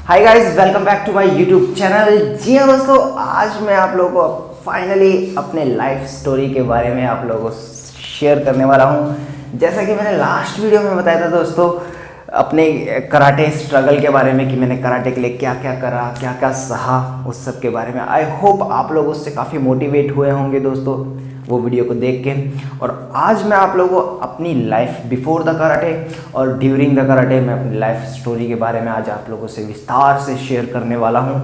Hi guys, welcome back to my YouTube channel. जी हाँ दोस्तों, आज मैं आप लोगों को फाइनली अपने लाइफ स्टोरी के बारे में आप लोगों को शेयर करने वाला हूँ। जैसा कि मैंने लास्ट वीडियो में बताया था दोस्तों, अपने कराटे स्ट्रगल के बारे में कि मैंने कराटे के लिए क्या क्या करा, क्या क्या सहा, उस सब के बारे में। आई होप आप लोग उससे काफ़ी मोटिवेट हुए होंगे दोस्तों वो वीडियो को देख के। और आज मैं आप लोगों को अपनी लाइफ बिफोर द कराटे और ड्यूरिंग द कराटे में अपनी लाइफ स्टोरी के बारे में आज आप लोगों से विस्तार से शेयर करने वाला हूँ।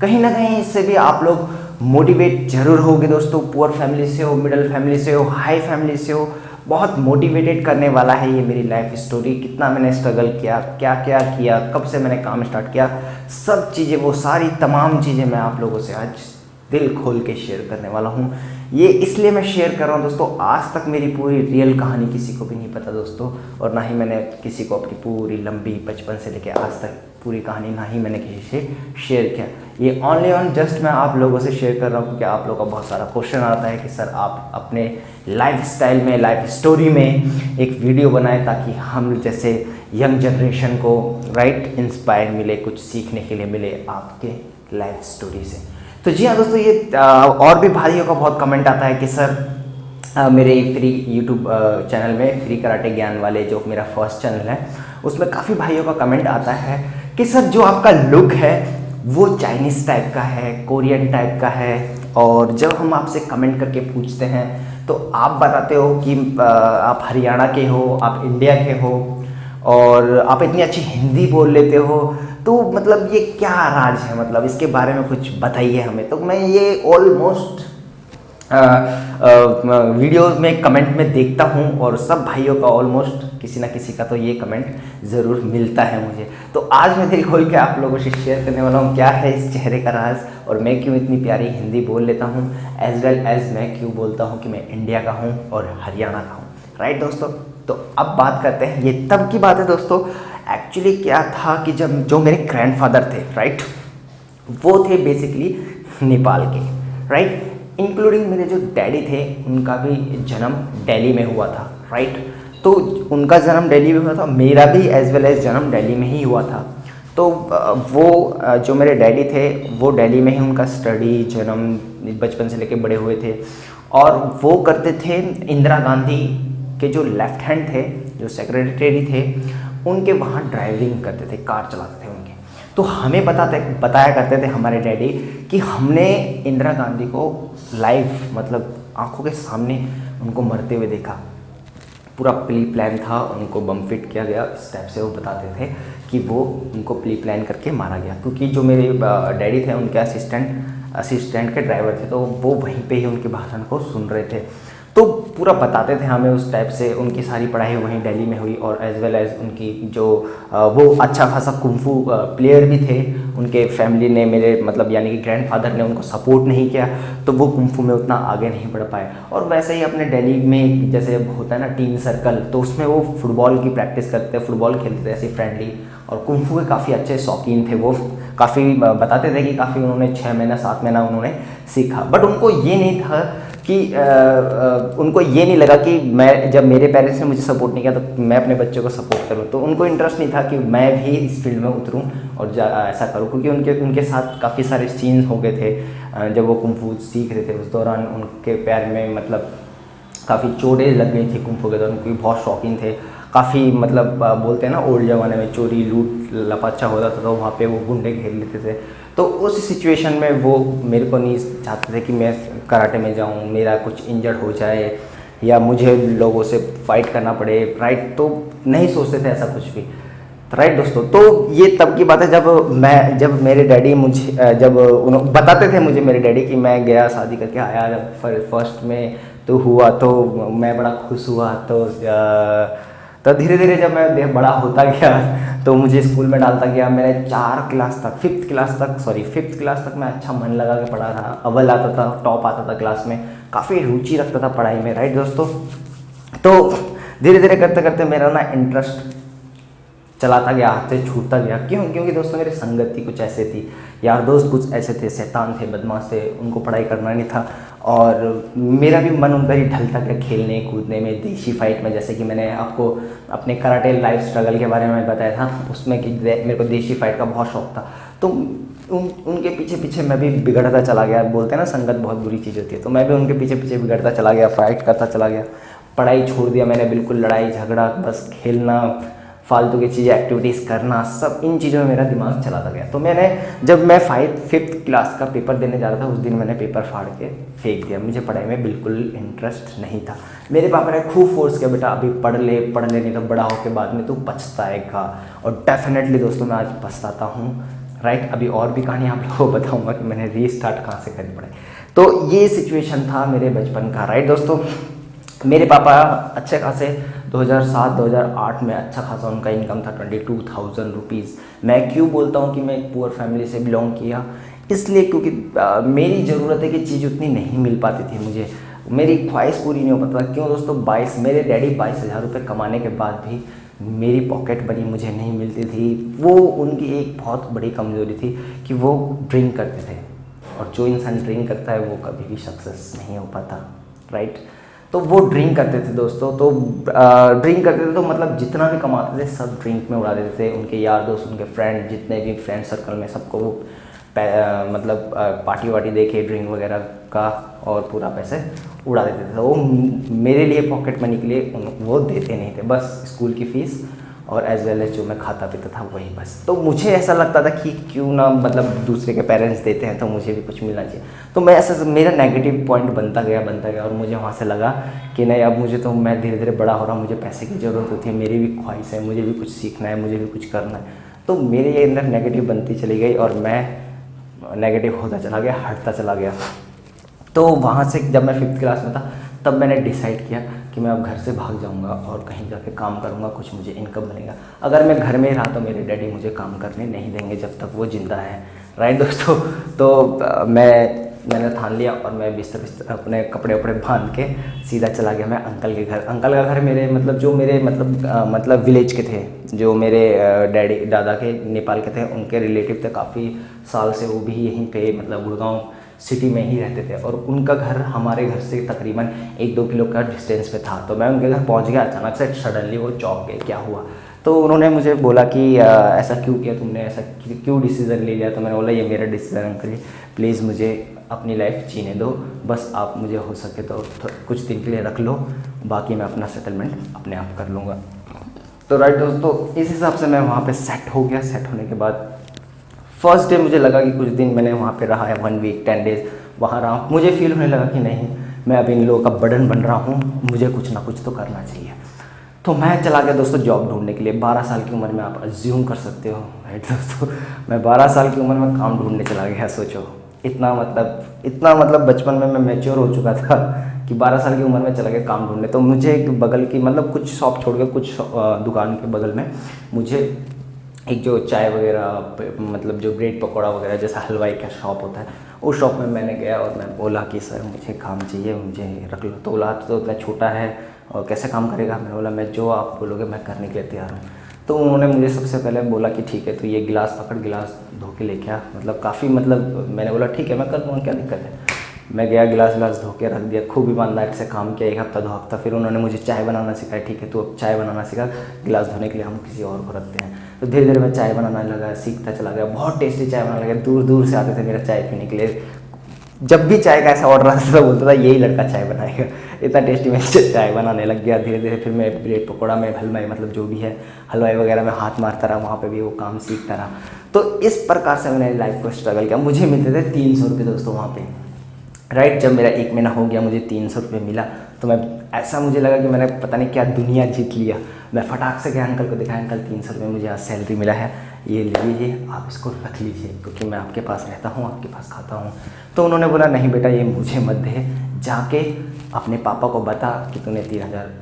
कहीं ना कहीं इससे भी आप लोग मोटिवेट जरूर होगे दोस्तों। पुअर फैमिली से हो, मिडिल फैमिली से हो, हाई फैमिली से हो, बहुत मोटिवेटेड करने वाला है ये मेरी लाइफ स्टोरी। कितना मैंने स्ट्रगल किया, क्या क्या किया, कब से मैंने काम स्टार्ट किया, सब चीज़ें, वो सारी तमाम चीज़ें मैं आप लोगों से आज दिल खोल के शेयर करने वाला हूँ। ये इसलिए मैं शेयर कर रहा हूँ दोस्तों, आज तक मेरी पूरी रियल कहानी किसी को भी नहीं पता दोस्तों, और ना ही मैंने किसी को अपनी पूरी लंबी बचपन से लेकर आज तक पूरी कहानी ना ही मैंने किसी से शेयर किया। ये ओनली ऑन जस्ट मैं आप लोगों से शेयर कर रहा हूँ क्योंकि आप लोगों का बहुत सारा क्वेश्चन आता है कि सर आप अपने लाइफ स्टाइल में, लाइफ स्टोरी में एक वीडियो बनाएं ताकि हम जैसे यंग जनरेशन को राइट इंस्पायर मिले, कुछ सीखने के लिए मिले आपके लाइफ स्टोरी से। तो जी हाँ दोस्तों, ये और भी भाइयों का बहुत कमेंट आता है कि सर मेरे फ्री यूट्यूब चैनल में फ्री कराटे ज्ञान वाले जो मेरा फर्स्ट चैनल है उसमें काफ़ी भाइयों का कमेंट आता है कि सर जो आपका लुक है वो चाइनीज़ टाइप का है, कोरियन टाइप का है, और जब हम आपसे कमेंट करके पूछते हैं तो आप बताते हो कि आप हरियाणा के हो, आप इंडिया के हो और आप इतनी अच्छी हिंदी बोल लेते हो, तो मतलब ये क्या राज है, मतलब इसके बारे में कुछ बताइए हमें। तो मैं ये ऑलमोस्ट वीडियो में कमेंट में देखता हूँ और सब भाइयों का ऑलमोस्ट किसी ना किसी का तो ये कमेंट ज़रूर मिलता है मुझे। तो आज मैं दिल खोल के आप लोगों से शेयर करने वाला हूँ क्या है इस चेहरे का राज, और मैं क्यों इतनी प्यारी हिंदी बोल लेता हूँ, एज वेल एज मैं क्यों बोलता हूँ कि मैं इंडिया का हूँ और हरियाणा का हूँ। राइट दोस्तों, तो अब बात करते हैं, ये तब की बात है दोस्तों। एक्चुअली क्या था कि जब जो मेरे ग्रैंडफादर थे राइट, वो थे बेसिकली नेपाल के राइट, इंक्लूडिंग मेरे जो डैडी थे उनका भी जन्म दिल्ली में हुआ था राइट। तो उनका जन्म दिल्ली में हुआ था, मेरा भी एज वेल एज जन्म दिल्ली में ही हुआ था। तो वो जो मेरे डैडी थे वो दिल्ली में ही उनका स्टडी, जन्म, बचपन से लेके बड़े हुए थे, और वो करते थे इंदिरा गांधी के जो लेफ्ट हैंड थे, जो सेक्रेटरी थे, उनके वहाँ ड्राइविंग करते थे, कार चलाते थे उनके। तो हमें बताया करते थे हमारे डैडी कि हमने इंदिरा गांधी को लाइव, मतलब आंखों के सामने उनको मरते हुए देखा। पूरा प्री प्लान था, उनको बम फिट किया गया, इस टाइप से वो बताते थे कि वो उनको प्री प्लान करके मारा गया। क्योंकि जो मेरे डैडी थे उनके असिस्टेंट के ड्राइवर थे, तो वो वहीं पे ही उनके भाषण को सुन रहे थे, तो पूरा बताते थे हमें उस टाइप से। उनकी सारी पढ़ाई वहीं दिल्ली में हुई, और एज वेल एज उनकी जो वो अच्छा खासा कुंफू प्लेयर भी थे। उनके फैमिली ने, मेरे मतलब यानी कि ग्रैंडफादर ने उनको सपोर्ट नहीं किया, तो वो कुंफू में उतना आगे नहीं बढ़ पाए। और वैसे ही अपने दिल्ली में जैसे होता है ना टीम सर्कल, तो उसमें वो फुटबॉल की प्रैक्टिस करते थे, फुटबॉल खेलते थे ऐसे फ्रेंडली, और कुंफू के काफ़ी अच्छे शौकीन थे वो। काफ़ी बताते थे कि काफ़ी उन्होंने 6 महीना 7 महीना उन्होंने सीखा। बट उनको ये नहीं था कि उनको ये नहीं लगा कि मैं, जब मेरे पेरेंट्स ने मुझे सपोर्ट नहीं किया तो मैं अपने बच्चों को सपोर्ट करूं। तो उनको इंटरेस्ट नहीं था कि मैं भी इस फील्ड में उतरूं और ऐसा करूं, क्योंकि उनके साथ काफ़ी सारे सीन्स हो गए थे जब वो कुंफू सीख रहे थे। उस दौरान उनके पैर में मतलब काफ़ी चोटें लग गई थी कुंफू के दौरान, क्योंकि बहुत शौकीन थे काफ़ी। मतलब बोलते हैं ना ओल्ड ज़माने में चोरी लूट लपाचा होता था, तो वहाँ पे वो गुंडे घेर लेते थे। तो उस सिचुएशन में वो मेरे को नहीं चाहते थे कि मैं कराटे में जाऊँ, मेरा कुछ इंजर्ड हो जाए या मुझे लोगों से फाइट करना पड़े राइट। तो नहीं सोचते थे ऐसा कुछ भी राइट दोस्तों। तो ये तब की बात है जब मेरे डैडी मुझे, जब उन्होंने बताते थे मुझे मेरे डैडी कि मैं गया शादी करके आया, जब फर्स्ट में तो हुआ तो मैं बड़ा खुश हुआ। तो धीरे धीरे जब मैं बड़ा होता गया तो मुझे स्कूल में डालता गया। मैंने 5th क्लास तक मैं अच्छा मन लगा के पढ़ा था, अव्वल आता था, टॉप आता था क्लास में, काफ़ी रुचि रखता था पढ़ाई में राइट दोस्तों। तो धीरे धीरे करते करते मेरा ना इंटरेस्ट चलाता गया, हाथ से छूटता गया। क्योंकि दोस्तों मेरी संगति कुछ ऐसे थी, यार दोस्त कुछ ऐसे थे, शैतान थे, बदमाश थे, उनको पढ़ाई करना नहीं था। और मेरा भी मन उन पर ही ढलता गया, खेलने कूदने में, देसी फाइट में। जैसे कि मैंने आपको अपने कराटे लाइफ स्ट्रगल के बारे में बताया था, उसमें कि मेरे को देसी फाइट का बहुत शौक था। तो उनके पीछे पीछे मैं भी बिगड़ता चला गया। बोलते हैं ना, संगत बहुत बुरी चीज़ होती है। तो मैं भी उनके पीछे पीछे बिगड़ता चला गया, फाइट करता चला गया। पढ़ाई छोड़ दिया मैंने बिल्कुल, लड़ाई झगड़ा, बस खेलना, फालतू की चीज़ें, एक्टिविटीज़ करना, सब इन चीज़ों में मेरा दिमाग चलाता गया। तो मैंने, जब मैं 5th क्लास का पेपर देने जा रहा था, उस दिन मैंने पेपर फाड़ के फेंक दिया। मुझे पढ़ाई में बिल्कुल इंटरेस्ट नहीं था। मेरे पापा ने खूब फोर्स किया, बेटा अभी पढ़ ले नहीं तो बड़ा होकर बाद में तू पछताएगा। और डेफिनेटली दोस्तों मैं आज पछताता हूँ, राइट। अभी और भी कहानी आप लोगों को बताऊँगा कि मैंने रीस्टार्ट कहाँ से करी पढ़ाई। तो ये सिचुएशन था मेरे बचपन का, राइट दोस्तों। मेरे पापा अच्छे खासे 2007-2008 में अच्छा खासा उनका इनकम था, 22,000 रुपीज़। मैं क्यों बोलता हूँ कि मैं एक पुअर फैमिली से बिलोंग किया, इसलिए क्योंकि मेरी ज़रूरत है कि चीज़ उतनी नहीं मिल पाती थी मुझे, मेरी ख्वाहिश पूरी नहीं हो पाता। क्यों दोस्तों, मेरे डैडी 22,000 रुपये कमाने के बाद भी मेरी पॉकेट मनी मुझे नहीं मिलती थी। वो उनकी एक बहुत बड़ी कमज़ोरी थी कि वो ड्रिंक करते थे, और जो इंसान ड्रिंक करता है वो कभी भी सक्सेस नहीं हो पाता, राइट। तो वो ड्रिंक करते थे दोस्तों। तो ड्रिंक करते थे तो मतलब जितना भी कमाते थे सब ड्रिंक में उड़ा देते थे। उनके यार दोस्त, उनके फ्रेंड, जितने भी फ्रेंड सर्कल में, सबको वो मतलब पार्टी वार्टी दे के ड्रिंक वगैरह का और पूरा पैसे उड़ा देते थे। तो वो मेरे लिए पॉकेट मनी के लिए वो देते नहीं थे, बस स्कूल की फ़ीस और एज वेल एज जो मैं खाता पीता था वही बस। तो मुझे ऐसा लगता था कि क्यों ना, मतलब दूसरे के पेरेंट्स देते हैं तो मुझे भी कुछ मिलना चाहिए। तो मैं ऐसा, मेरा नेगेटिव पॉइंट बनता गया और मुझे वहाँ से लगा कि नहीं, अब मुझे तो, मैं धीरे धीरे बड़ा हो रहा हूँ, मुझे पैसे की ज़रूरत होती है, मेरी भी ख्वाहिश है, मुझे भी कुछ सीखना है, मुझे भी कुछ करना है। तो मेरे ये अंदर नेगेटिव बनती चली गई और मैं नेगेटिव होता चला गया, हटता चला गया। तो वहाँ से जब मैं 5th क्लास में था तब मैंने डिसाइड किया कि मैं अब घर से भाग जाऊंगा और कहीं जाके काम करूंगा, कुछ मुझे इनकम बनेगा। अगर मैं घर में ही रहा तो मेरे डैडी मुझे काम करने नहीं देंगे जब तक वो ज़िंदा है, राइट दोस्तों। तो मैंने ठान लिया और मैं बिस्तर अपने कपड़े वपड़े बांध के सीधा चला गया मैं अंकल के घर। अंकल का घर मेरे मतलब जो मेरे मतलब विलेज के थे, जो मेरे डैडी दादा के नेपाल के थे, उनके रिलेटिव थे काफ़ी साल से, वो भी यहीं पे मतलब गुड़गांव सिटी में ही रहते थे। और उनका घर हमारे घर से तकरीबन 1-2 किलो का डिस्टेंस पे था। तो मैं उनके घर पहुंच गया, अचानक से सडनली वो चौंक गए, क्या हुआ। तो उन्होंने मुझे बोला कि ऐसा क्यों किया तुमने, ऐसा क्यों डिसीज़न ले लिया। तो मैंने बोला ये मेरा डिसीज़न अंकल जी, प्लीज़ मुझे अपनी लाइफ जीने दो, बस आप मुझे हो सके तो कुछ दिन के लिए रख लो, बाकी मैं अपना सेटलमेंट अपने आप कर लूँगा। तो राइट दोस्तों, इस हिसाब से मैं वहाँ पे सेट हो गया। सेट होने के बाद फर्स्ट डे मुझे लगा कि कुछ दिन मैंने वहाँ पे रहा है, 1 वीक 10 डेज़ वहाँ रहा, मुझे फील होने लगा कि नहीं, मैं अभी इन लोगों का बर्डन बन रहा हूँ, मुझे कुछ ना कुछ तो करना चाहिए। तो मैं चला गया दोस्तों जॉब ढूंढने के लिए। 12 साल की उम्र में आप अज्यूम कर सकते हो, राइट दोस्तों, मैं 12 साल की उम्र में काम ढूंढने चला गया। सोचो, इतना मतलब बचपन में मैं मैच्योर हो चुका था कि 12 साल की उम्र में चला गया काम ढूंढने। तो मुझे एक बगल की मतलब कुछ शॉप छोड़ के, कुछ दुकान के बगल में मुझे एक जो चाय वगैरह मतलब जो ब्रेड पकौड़ा वगैरह जैसा हलवाई का शॉप होता है, उस शॉप में मैंने गया और मैं बोला कि सर मुझे काम चाहिए, मुझे रख लो। तो बोला तो इतना छोटा है और कैसे काम करेगा। मैंने बोला मैं जो आप बोलोगे मैं करने के लिए तैयार हूँ। तो उन्होंने मुझे सबसे पहले बोला कि ठीक है तो ये गिलास पकड़, गिलास धो के लेके आ। मतलब काफ़ी मतलब मैंने बोला ठीक है मैं कर दूँगा, क्या दिक्कत है। मैं गया, गिलास धो के रख दिया, खूब ईमानदारी से काम किया, 1 हफ्ता 2 हफ्ता। फिर उन्होंने मुझे चाय बनाना सिखाया, ठीक है तो अब चाय बनाना सीखा, गिलास धोने के लिए हम किसी और को रखते हैं। तो धीरे धीरे मैं चाय बनाना लगा, सीखता चला गया, बहुत टेस्टी चाय बनाने लगा। दूर दूर से आते थे मेरा चाय पीने के लिए। जब भी चाय का ऐसा ऑर्डर आता था बोलता था यही लड़का चाय बनाएगा, इतना टेस्टी मैं चाय बनाने लग गया धीरे धीरे। फिर मैं ब्रेड पकौड़ा में, हलवाई मतलब जो भी है हलवाई वगैरह में हाथ मारता रहा, वहाँ पे भी वो काम सीखता रहा। तो इस प्रकार से मैंने लाइफ को स्ट्रगल किया। मुझे मिलते थे 300 रुपये दोस्तों वहाँ पे, राइट। जब मेरा 1 महीना हो गया मुझे 300 रुपये मिला तो मैं ऐसा मुझे लगा कि मैंने पता नहीं क्या दुनिया जीत लिया। मैं फटाक से गया अंकल को दिखाया, अंकल 300 रुपये मुझे आज सैलरी मिला है, ये ले लीजिए, आप इसको रख लीजिए क्योंकि मैं आपके पास रहता हूँ, आपके पास खाता हूँ। तो उन्होंने बोला नहीं बेटा ये मुझे मत दे, जाके अपने पापा को बता कि तूने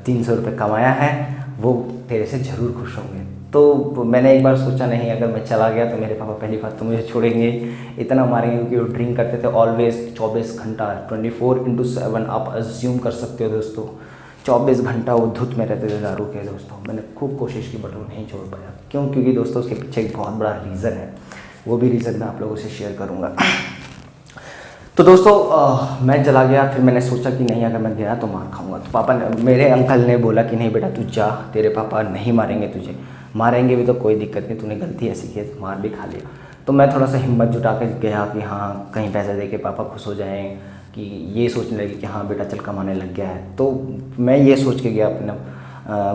300 रुपये कमाया है, वो तेरे से ज़रूर खुश होंगे। तो मैंने एक बार सोचा नहीं, अगर मैं चला गया तो मेरे पापा पहली बात तो मुझे छोड़ेंगे, इतना मारेंगे क्योंकि वो ड्रिंक करते थे ऑलवेज 24 घंटा 24/7। आप अज्यूम कर सकते हो दोस्तों, 24 घंटा वो धुत में रहते थे दारू के दोस्तों। मैंने खूब कोशिश की बट वो नहीं छोड़ पाया। क्यों? क्योंकि दोस्तों उसके पीछे एक बहुत बड़ा रीज़न है, वो भी रीज़न मैं आप लोगों से शेयर करूँगा। तो दोस्तों मैं चला गया। फिर मैंने सोचा कि नहीं, अगर मैं गया तो मार खाऊंगा। तो पापा ने, मेरे अंकल ने बोला कि नहीं बेटा तू जा, तेरे पापा नहीं मारेंगे तुझे, मारेंगे भी तो कोई दिक्कत नहीं, तूने गलती ऐसी की है तो मार भी खा लिया। तो मैं थोड़ा सा हिम्मत जुटा के गया कि हाँ कहीं पैसे दे के पापा खुश हो जाएँ, कि ये सोचने लगे कि हाँ बेटा चल कमाने लग गया है। तो मैं ये सोच के गया अपना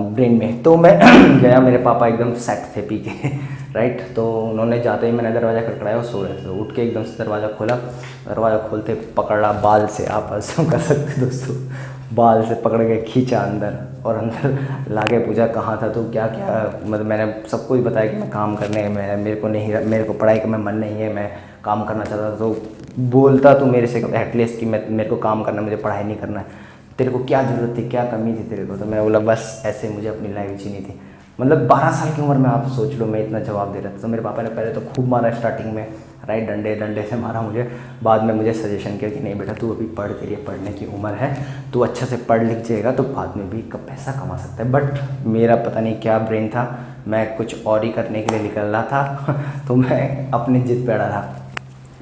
ब्रेन में। तो मैं गया, मेरे पापा एकदम सेट थे पी के राइट। तो उन्होंने जाते ही, मैंने दरवाज़ा खटखटाया, सो रहे थे, उठ के एकदम से दरवाज़ा खोला। दरवाज़ा खोलते पकड़ा बाल से, आप ऐसा कर सकते दोस्तों, बाल से पकड़ के खींचा अंदर, और अंदर लाके पूछा कहाँ था तो क्या क्या, मतलब मैंने सबको ही बताया कि मैं काम करने में, मेरे को पढ़ाई का में मन नहीं है, मैं काम करना चाहता था। तो बोलता तू मेरे से एटलीस्ट कि मैं, मेरे को काम करना, मुझे पढ़ाई नहीं करना है, तेरे को क्या ज़रूरत थी, क्या कमी थी तेरे को। तो मैं बोला बस ऐसे मुझे अपनी लाइफ जीनी थी। मतलब 12 साल की उम्र में आप सोच लो मैं इतना जवाब दे रहा था। तो मेरे पापा ने पहले तो खूब मारा स्टार्टिंग में, राइट, डंडे से मारा मुझे। बाद में मुझे सजेशन किया कि नहीं बेटा तू अभी पढ़, तेरी पढ़ने की उम्र है, तू अच्छे से पढ़ लिख जाएगा तो बाद में भी पैसा कमा सकता है। बट मेरा पता नहीं क्या ब्रेन था, मैं कुछ और ही करने के लिए निकल रहा था तो मैं अपनी जिद पे अड़ा रहा।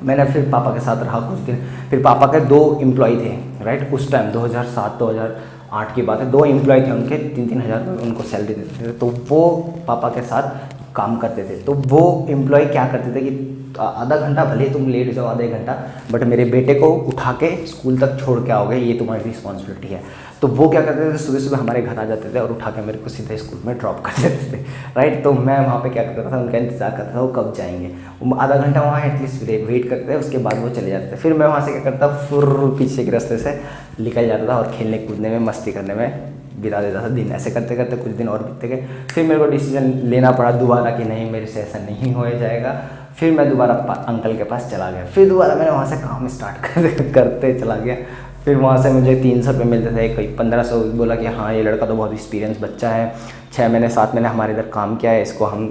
मैंने फिर पापा के साथ रहा कुछ दिन। फिर पापा के 2 एम्प्लॉय थे, राइट, उस टाइम 2007-2008 की बात है। 2 एम्प्लॉय थे उनके, 3-3 हज़ार उनको सैलरी देते थे। तो वो पापा के साथ काम करते थे। तो वो एम्प्लॉय क्या करते थे कि आधा घंटा भले तुम लेट जाओ, आधे घंटा, बट मेरे बेटे को उठा के स्कूल तक छोड़ के आओगे, ये तुम्हारी रिस्पॉन्सिबिलिटी है। तो वो क्या करते थे, सुबह सुबह हमारे घर आ जाते थे और उठा के मेरे को सीधे स्कूल में ड्रॉप कर देते थे, राइट। तो मैं वहाँ पे क्या करता था, उनका इंतजार करता था वो कब जाएंगे। वो आधा घंटा वहाँ एटलीस्ट वेट करते थे, उसके बाद वो चले जाते थे। फिर मैं वहाँ से क्या करता, फुर पीछे के रास्ते से निकल जाता था और खेलने कूदने में, मस्ती करने में बिता देता था दिन। ऐसे करते करते कुछ दिन और बीतते गए। फिर मेरे को डिसीजन लेना पड़ा दोबारा कि नहीं, मेरे से ऐसा नहीं हो जाएगा। फिर मैं दोबारा अंकल के पास चला गया। फिर दोबारा मैंने वहाँ से काम स्टार्ट करते चला गया। फिर वहाँ से मुझे 300 रुपये मिलते थे, कोई 1500। बोला कि हाँ ये लड़का तो बहुत एक्सपीरियंस बच्चा है, 6 महीने 7 महीने हमारे इधर काम किया है, इसको हम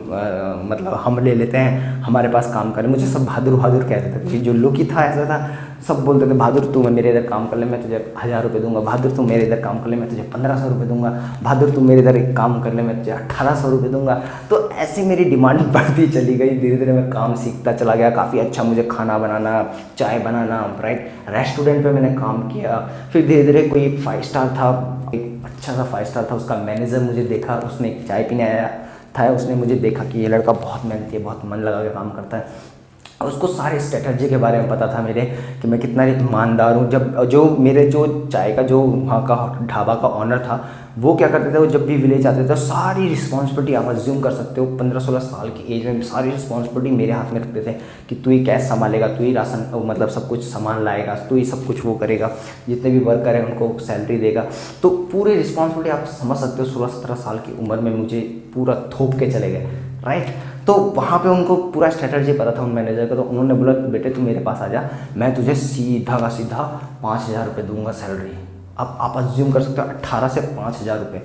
मतलब हम ले लेते हैं, हमारे पास काम करें। मुझे सब बहादुर बहादुर कहते थे, क्योंकि जो लुक ही था ऐसा था, सब बोलते थे बहादुर तू मेरे इधर काम कर ले, मैं तुझे 1000 रुपये दूंगा, बहादुर तू मेरे इधर काम कर ले, मैं तुझे 1500 रुपये दूंगा, बहादुर तू मेरे इधर एक काम कर ले, मैं तुझे 1800 रुपये दूंगा। तो ऐसी मेरी डिमांड बढ़ती चली गई। धीरे धीरे मैं काम सीखता चला गया। काफ़ी अच्छा मुझे खाना बनाना, चाय बनाना, राइट, रेस्टोरेंट पे मैंने काम किया। फिर धीरे धीरे कोई 5 स्टार था, एक अच्छा सा 5 स्टार था, उसका मैनेजर मुझे देखा, उसने चाय पीने आया था, उसने मुझे देखा कि ये लड़का बहुत मेहनती है, बहुत मन लगा के काम करता है। और उसको सारे स्ट्रेटजी के बारे में पता था मेरे, कि मैं कितना ईमानदार हूँ। जब जो मेरे जो चाय का जो वहाँ का ढाबा का ऑनर था, वो क्या करते थे, वो जब भी विलेज आते थे सारी रिस्पॉन्सिबिलिटी, आप अज्यूम कर सकते हो 15-16 साल की एज में सारी रिस्पॉन्सिबिलिटी मेरे हाथ में रखते थे कि तू ही कैश संभालेगा, तू ही राशन मतलब सब कुछ सामान लाएगा, तू ही सब कुछ वो करेगा, जितने भी वर्कर हैं उनको सैलरी देगा। तो पूरी रिस्पॉन्सिबिलिटी आप समझ सकते हो, 16-17 साल की उम्र में मुझे पूरा थोप के चले गए, राइट। तो वहाँ पे उनको पूरा स्ट्रेटजी पता था उन मैनेजर का। तो उन्होंने बोला बेटे तू मेरे पास आ जा, मैं तुझे सीधा का सीधा 5000 रुपये दूंगा सैलरी। अब आप अज्यूम कर सकते हो 18 से 5000 रुपये।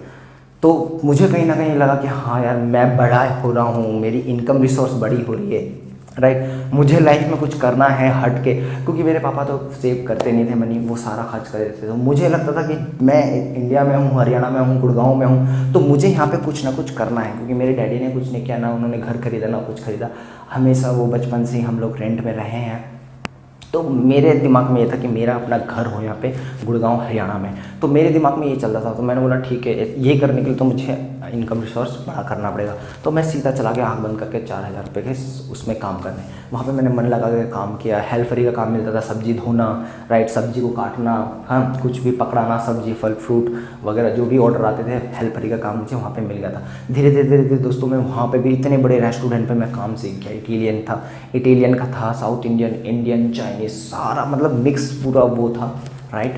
तो मुझे कहीं ना कहीं लगा कि हाँ यार मैं बड़ा हो रहा हूँ, मेरी इनकम रिसोर्स बड़ी हो रही है, राइट। मुझे लाइफ में कुछ करना है हट के, क्योंकि मेरे पापा तो सेव करते नहीं थे मनी, वो सारा खर्च कर देते थे। तो मुझे लगता था कि मैं इंडिया में हूँ, हरियाणा में हूँ, गुड़गांव में हूँ, तो मुझे यहाँ पे कुछ ना कुछ करना है। क्योंकि मेरे डैडी ने कुछ नहीं किया, ना उन्होंने घर खरीदा ना कुछ खरीदा, हमेशा वो बचपन से ही हम लोग रेंट में रहे हैं। तो मेरे दिमाग में ये था कि मेरा अपना घर हो यहाँ पे गुड़गांव हरियाणा में। तो मेरे दिमाग में ये चल रहा था। तो मैंने बोला ठीक है, ये करने के लिए तो मुझे इनकम रिसोर्स बड़ा करना पड़ेगा। तो मैं सीधा चला गया आँख बंद करके 4000 रुपये के उसमें काम करने। वहाँ पे मैंने मन लगा के काम किया। हेल्परी का काम मिलता था, सब्जी धोना, राइट, सब्जी को काटना, हाँ, कुछ भी पकड़ाना, सब्जी फल फ्रूट वगैरह जो भी ऑर्डर आते थे, हेल्परी का काम मुझे वहाँ पे मिल गया था। धीरे धीरे दोस्तों मैं वहाँ पे भी इतने बड़े रेस्टोरेंट पे मैं काम सीख गया। इटालियन था, इटालियन का था, साउथ इंडियन, इंडियन, चाइनीज़, सारा मतलब मिक्स पूरा वो था, राइट,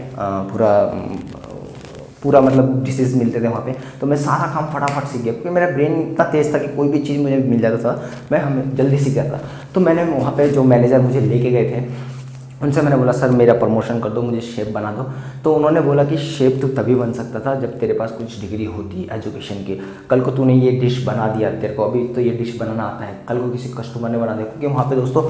पूरा मतलब डिशेज़ मिलते थे वहाँ पे। तो मैं सारा काम फटाफट सीख गया, क्योंकि मेरा ब्रेन इतना तेज़ था कि कोई भी चीज़ मुझे मिल जाता था मैं हमें जल्दी सीख जाता। तो मैंने वहाँ पे जो मैनेजर मुझे लेके गए थे उनसे मैंने बोला सर मेरा प्रमोशन कर दो, मुझे शेफ़ बना दो। तो उन्होंने बोला कि शेफ़ तो तभी बन सकता था जब तेरे पास कुछ डिग्री होती एजुकेशन की। कल को तूने ये डिश बना दिया, तेरे को अभी तो ये डिश बनाना आता है, कल को किसी कस्टमर ने बना दिया। क्योंकि वहाँ पे दोस्तों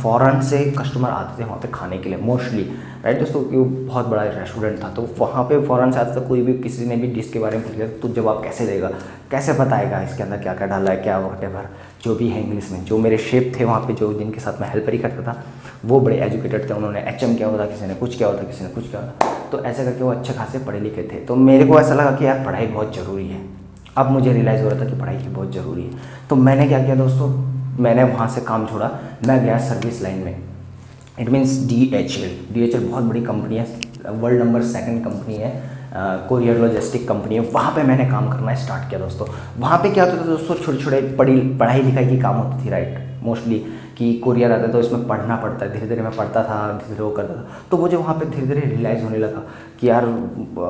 फॉरेन से कस्टमर आते थे वहाँ पे खाने के लिए मोस्टली, राइट दोस्तों, क्योंकि वो बहुत बड़ा रेस्टोरेंट था। तो वहाँ पे फॉरेन से आता था, कोई भी किसी ने भी डिश के बारे में पूछ लिया तो जवाब कैसे देगा, कैसे बताएगा इसके अंदर क्या क्या डाला है, क्या वटेवर जो भी है इंग्लिश में। जो मेरे शेफ थे वहाँ पे, जो जिनके साथ मैं हेल्प ही करता था, वो बड़े एजुकेटेड थे, उन्होंने HM किया हुआ था, किसी ने कुछ किया हुआ था, किसी ने कुछ किया हुआ था, तो ऐसे करके वो अच्छे खासे पढ़े लिखे थे। तो मेरे को ऐसा लगा कि यार पढ़ाई बहुत ज़रूरी है। अब मुझे रियलाइज़ हो रहा था कि पढ़ाई की बहुत ज़रूरी है। तो मैंने क्या किया दोस्तों, मैंने वहाँ से काम छोड़ा, मैं गया सर्विस लाइन में। इट मीन्स DHL बहुत बड़ी कंपनी है, वर्ल्ड नंबर 2 कंपनी है, कोरियर लॉजिस्टिक कंपनी है। वहाँ पे मैंने काम करना स्टार्ट किया दोस्तों। वहाँ पे क्या होता था दोस्तों, छोटे छोटे पढ़ाई लिखाई की काम होती थी, राइट, मोस्टली कि कोरियर आता है तो इसमें पढ़ना पड़ता है। धीरे धीरे मैं पढ़ता था, धीरे धीरे वो करता था। तो मुझे वहाँ पे धीरे धीरे रियलाइज़ होने लगा कि यार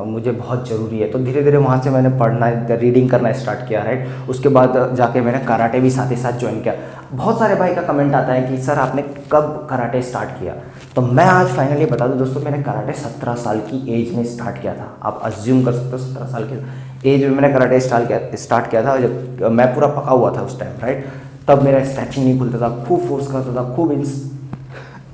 मुझे बहुत ज़रूरी है। तो धीरे धीरे वहाँ से मैंने पढ़ना, रीडिंग करना स्टार्ट किया, राइट। उसके बाद जाके मैंने कराटे भी साथ ही साथ ज्वाइन किया। बहुत सारे भाई का कमेंट आता है कि सर आपने कब कराटे स्टार्ट किया। तो मैं आज फाइनली बता दूं दोस्तों, मैंने कराटे 17 साल की एज में स्टार्ट किया था। आप अज्यूम कर सकते हो 17 साल की एज में मैंने कराटे स्टार्ट किया था। जब मैं पूरा पका हुआ था उस टाइम, राइट, तब मेरा स्ट्रेचिंग नहीं खुलता था, खूब फोर्स करता था, खूब